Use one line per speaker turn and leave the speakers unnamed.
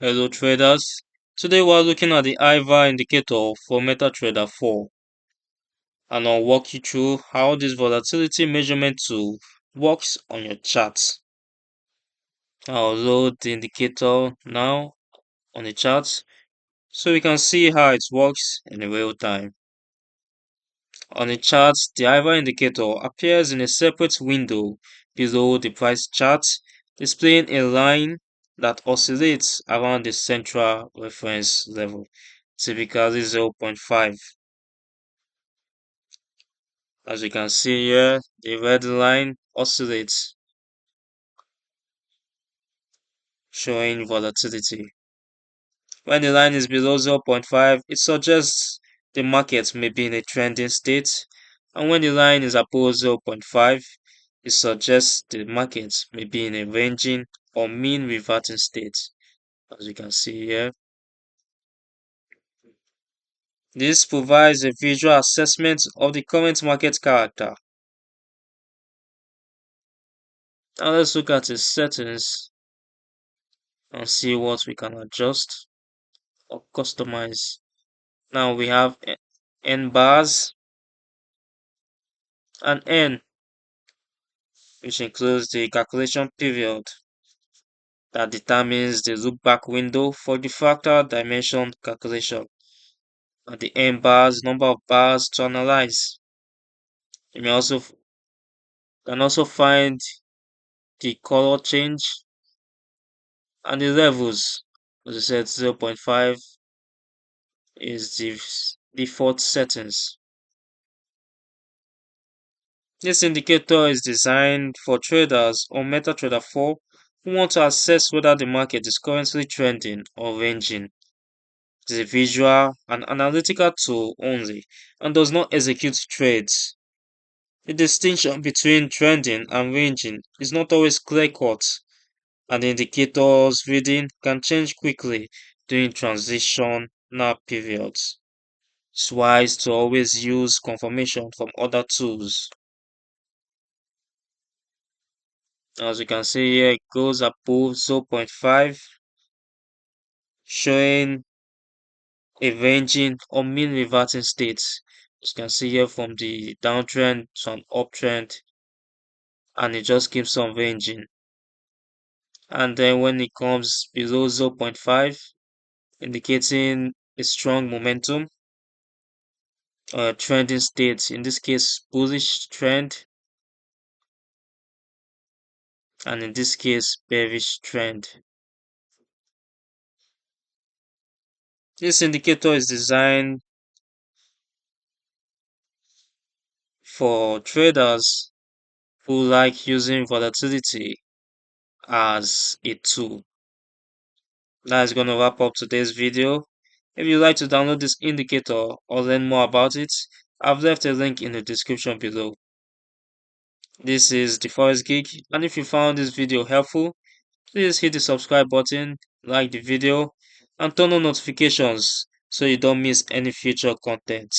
Hello traders, today we are looking at the Ivar Indicator for MetaTrader 4 and I'll walk you through how this volatility measurement tool works on your chart. I'll load the indicator now on the chart so we can see how it works in real time. On the chart, the Ivar Indicator appears in a separate window below the price chart, displaying a line that oscillates around the central reference level, typically 0.5. As you can see here, the red line oscillates, showing volatility. When the line is below 0.5, it suggests the market may be in a trending state, and when the line is above 0.5, it suggests the market may be in a ranging or mean reverting state, as you can see here. This provides a visual assessment of the current market character. Now let's look at its settings and see what we can adjust or customize. Now we have N bars and N, which includes the calculation period that determines the look back window for the fractal dimension calculation, and the N bars, number of bars to analyze. You can also find the color change and the levels. As I said, 0.5 is the default settings. This indicator is designed for traders on MetaTrader 4 who want to assess whether the market is currently trending or ranging. It is a visual and analytical tool only and does not execute trades. The distinction between trending and ranging is not always clear-cut, and the indicator's reading can change quickly during transitional periods. It's wise to always use confirmation from other tools. As you can see here, it goes above 0.5, showing a ranging or mean reverting state. As you can see here, from the downtrend to an uptrend, and it just keeps on ranging. And then when it comes below 0.5, indicating a strong momentum or a trending state, in this case bullish trend, and in this case bearish trend. This indicator is designed for traders who like using volatility as a tool. That is going to wrap up today's video. If you'd like to download this indicator or learn more about it, I've left a link in the description below. This is the Forex Geek, and if you found this video helpful, please hit the subscribe button, like the video, and turn on notifications so you don't miss any future content.